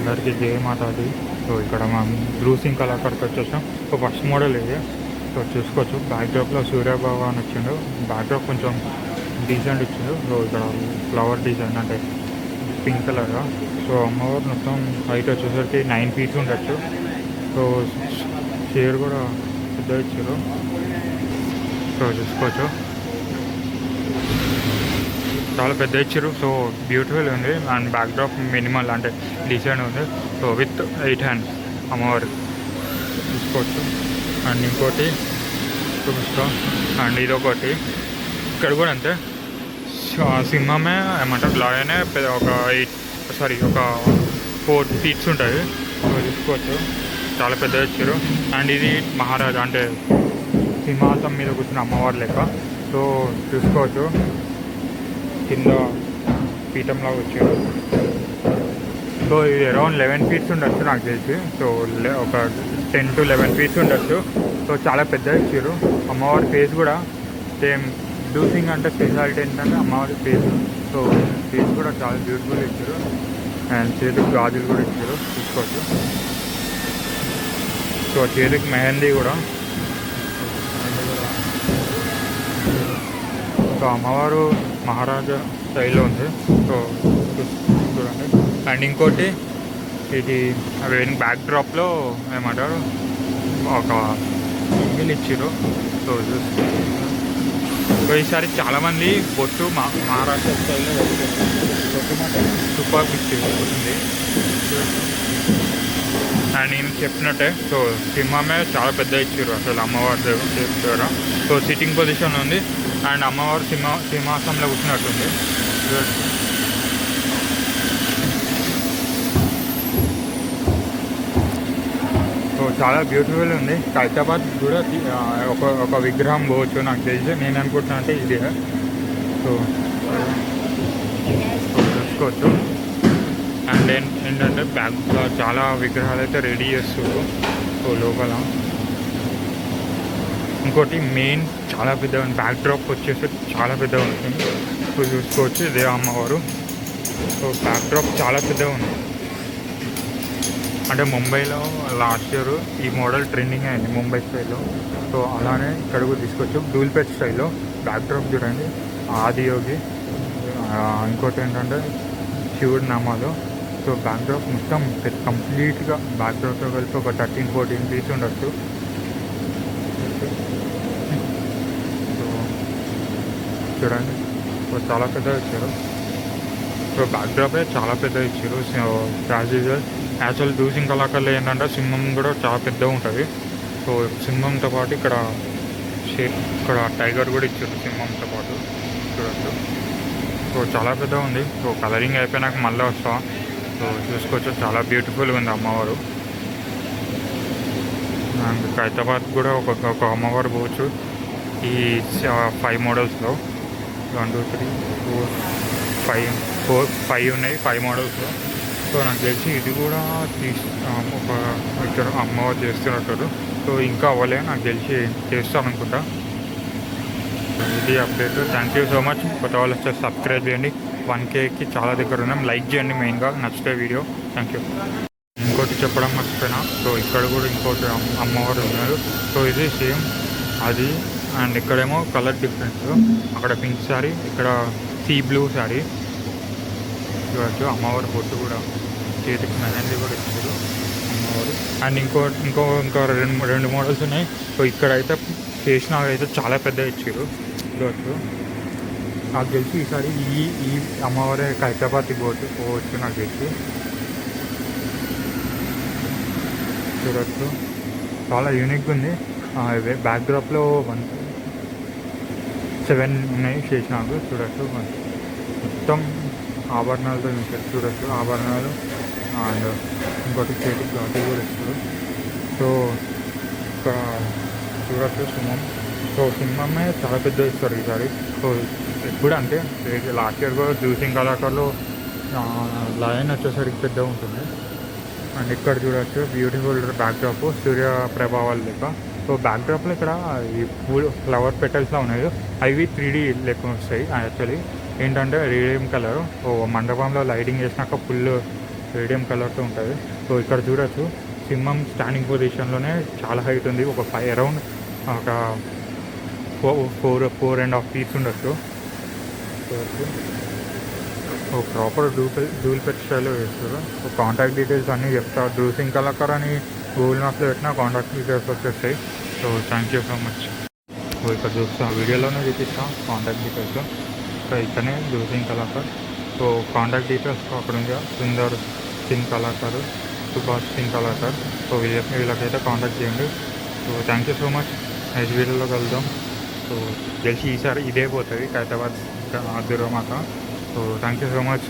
అందరికీ జయ మాతాది. సో ఇక్కడ మనం బ్రూసింగ్ కళాకారుకి వచ్చేసాం. సో ఫస్ట్ మోడల్ ఇది. సో చూసుకోవచ్చు బ్యాక్డ్రాప్లో సూర్యభగవాన్ వచ్చిండు. బ్యాక్డ్రాప్ కొంచెం డీసెంట్ ఇచ్చిండు. సో ఇక్కడ ఫ్లవర్ డిజైన్ అంటే పింక్ కలర్గా. సో అమ్మవారు మొత్తం హైట్ వచ్చేసరికి 9 feet ఉండొచ్చు. సో షేర్ కూడా పెద్ద ఇచ్చారు. సో చూసుకోవచ్చు చాలా పెద్ద ఇచ్చారు. సో బ్యూటిఫుల్ ఉంది అండ్ బ్యాక్డ్రాప్ మినిమల్ అంటే డిజైన్ ఉంది. సో విత్ 8 hands అమ్మవారు చూసుకోవచ్చు. అండ్ ఇంకోటి చూపిస్తాం. అండ్ ఇదొకటి ఇక్కడ కూడా అంతే. సింహమే ఏమంటారు లాయనే ఒక 4 feet ఉంటుంది. సో చూసుకోవచ్చు చాలా పెద్దగా ఇచ్చారు. అండ్ ఇది మహారాజా అంటే సింహాసనం మీద కూర్చున్న అమ్మవారు లెక్క. సో చూసుకోవచ్చు కింద పీఠంలాగా వచ్చారు. సో ఇది అరౌండ్ 11 feet ఉండొచ్చు నాకు తెలిసి. సో ఒక 10 to 11 feet ఉండొచ్చు. సో చాలా పెద్దగా ఇచ్చారు. అమ్మవారి ఫేస్ కూడా సేమ్. డూసింగ్ అంటే స్పెషాలిటీ ఏంటంటే అమ్మవారి ఫేస్. సో ఫేస్ కూడా చాలా బ్యూటిఫుల్ ఇచ్చారు. అండ్ చేతికి గాజులు కూడా ఇచ్చారు చూసుకోవచ్చు. సో చేతికి మెహందీ కూడా. సో అమ్మవారు మహారాజా స్టైల్లో ఉంది. సో చూడండి. అండ్ ఇంకోటి ఇది బ్యాక్ డ్రాప్లో ఏమంటారు ఒక సింగిల్ ఇచ్చారు. సో ఈసారి చాలామంది బొట్టు మహారాష్ట్ర స్టైల్లో బొట్టు మాత్రం సూపర్ ఇచ్చింది. అండ్ నేను చెప్పినట్టే సో సింహమే చాలా పెద్ద ఇచ్చారు అసలు అమ్మవారి దగ్గర. సో సిట్టింగ్ పొజిషన్ ఉంది. అండ్ అమ్మవారు సింహాసనంలో కూర్చున్నట్టుంది. సో చాలా బ్యూటిఫుల్ ఉంది. హైదరాబాద్ కూడా ఒక విగ్రహం పోవచ్చు నాకు తెలిసి. నేను అనుకుంటున్నా అంటే ఇదే. సో చూసుకోవచ్చు. అండ్ ఏంటంటే బ్యాక్గా చాలా విగ్రహాలు అయితే రెడీ చేస్తారు. సో లోపల ఇంకోటి మెయిన్ చాలా పెద్దగా ఉంది. బ్యాక్ డ్రాప్ వచ్చేసి చాలా పెద్దగా ఉంటుంది. సో చూసుకోవచ్చు ఇదే అమ్మవారు. సో బ్యాక్ డ్రాప్ చాలా పెద్దగా ఉంది. అంటే ముంబైలో లాస్ట్ ఇయర్ ఈ మోడల్ ట్రెండింగ్ అయింది ముంబై స్టైల్లో. సో అలానే ఇక్కడ కూడా తీసుకోవచ్చు డూల్పెట్ స్టైల్లో. బ్యాక్ డ్రాప్ చూడండి ఆదియోగి. ఇంకోటి ఏంటంటే శివుడి నామాలు. సో బ్యాక్ డ్రాప్ మొత్తం కంప్లీట్గా బ్యాక్ డ్రాప్తో కలిపి ఒక 13-14 feet ఉండొచ్చు. సో చూడండి సో చాలా పెద్దగా ఇచ్చారు. సో బ్యాక్ డ్రాపే చాలా పెద్దగా ఇచ్చారు. సో యాజ్ యూజువల్ యాక్చువల్ డూసింగ్ కళాకారులు ఏంటంటే సింహం కూడా చాలా పెద్దగా ఉంటుంది. సో సింహంతో పాటు ఇక్కడ టైగర్ కూడా ఇచ్చారు సింహంతో పాటు చూడచ్చు. సో చాలా పెద్దగా ఉంది. సో కలరింగ్ అయిపోయినాక మళ్ళీ వస్తా. సో చూసుకోవచ్చు చాలా బ్యూటిఫుల్గా ఉంది అమ్మవారు. అండ్ హైదరాబాద్ కూడా ఒక అమ్మవారు పోవచ్చు ఈ 5 modelsలో. 1 2 3 4 5 ఉన్నాయి 5 modelsలో. సో నాకు తెలిసి ఇది కూడా ఒక ఇక్కడ అమ్మవారు చేస్తున్నట్టు. సో ఇంకా అవ్వలే నాకు తెలిసి చేస్తాను అనుకుంటా. ఇది update. Thank you so much. కొత్త వాళ్ళు వచ్చి సబ్స్క్రైబ్ చేయండి. 1Kకి చాలా దగ్గర ఉన్నాం. లైక్ చేయండి మెయిన్గా నచ్చితే వీడియో. Thank you. ఇంకోటి చెప్పడం మర్చిపోయినా. సో ఇక్కడ కూడా ఇంకోటి అమ్మవారు ఉన్నారు. సో ఇది సేమ్ అది. అండ్ ఇక్కడేమో కలర్ డిఫరెన్స్. అక్కడ పింక్ శారీ, ఇక్కడ సీ బ్లూ శారీ చూడచ్చు. అమ్మవారి బొట్టు కూడా చేతికి మెహందీ కూడా ఇచ్చారు అమ్మవారు. అండ్ ఇంకా రెండు మోడల్స్ ఉన్నాయి. సో ఇక్కడైతే చేసిన అయితే చాలా పెద్ద ఇచ్చారు చూడచ్చు. నాకు తెలిసి ఈసారి ఈ అమ్మవారి హైదరాబాద్కి పోవచ్చు నాకు తెలిసి. చూడచ్చు చాలా యూనిక్గా ఉంది. ఇవే బ్యాక్ డ్రాప్లో 7 ఉన్నాయి చేసినాకు చూడచ్చు. మొత్తం ఆభరణాలతో చూడచ్చు. ఆభరణాలు అండ్ ఇంకోటి చేతికి గాజులు కూడా ఇస్తారు. సో ఇక్కడ చూడచ్చు సింహం. సో సింహమే చాలా పెద్ద ఇస్తారు ఈసారి. సో ఎప్పుడు అంటే లాస్ట్ ఇయర్ కూడా డూసింగ్ కళాకారులు లయన్ వచ్చేసరికి పెద్దగా ఉంటుంది. అండ్ ఇక్కడ చూడవచ్చు బ్యూటిఫుల్ బ్యాక్ డ్రాప్ సూర్య ప్రభావాలు లెక్క. సో బ్యాక్ డ్రాప్లో ఇక్కడ ఈ ఫ్లవర్ పెటల్స్లో ఉన్నాయి. అవి 3D లెక్క వస్తాయి. యాక్చువల్లీ ఏంటంటే రేడియం కలర్. ఓ మండపంలో లైటింగ్ చేసినాక ఫుల్ రేడియం కలర్తో ఉంటుంది. సో ఇక్కడ చూడొచ్చు సింహం స్టాండింగ్ పొజిషన్లోనే చాలా హైట్ ఉంది. ఒక అరౌండ్ ఒక 4.5 feet ఉండొచ్చు. ప్రాపర్ డూల్ పెట్ స్టైల్లో వేస్తారు. కాంటాక్ట్ డీటెయిల్స్ అన్నీ చెప్తా. డ్రూసింగ్ కలకర్ అని గూగుల్ మ్యాప్లో పెట్టినా కాంటాక్ట్ డీటెయిల్స్ వచ్చేస్తాయి. So thank you so much. ఇక్కడ చూస్తాం, వీడియోలోనే చూపిస్తాం కాంటాక్ట్ డీటెయిల్స్. సో ఇక్కడనే డ్రూసింగ్ కలకర్. సో కాంటాక్ట్ డీటెయిల్స్ అక్కడ ఉంది, సుందర్ సింగ్ కలకర్, సుభాష్ సింగ్ కలకర్. సో వీళ్ళకైతే కాంటాక్ట్ చేయండి. So thank you so much. Next వీడియోలో కలుద్దాం. సో గెలిచి ఈసారి ఇదే పోతుంది Khairatabad Durga Mata. So thank you so much.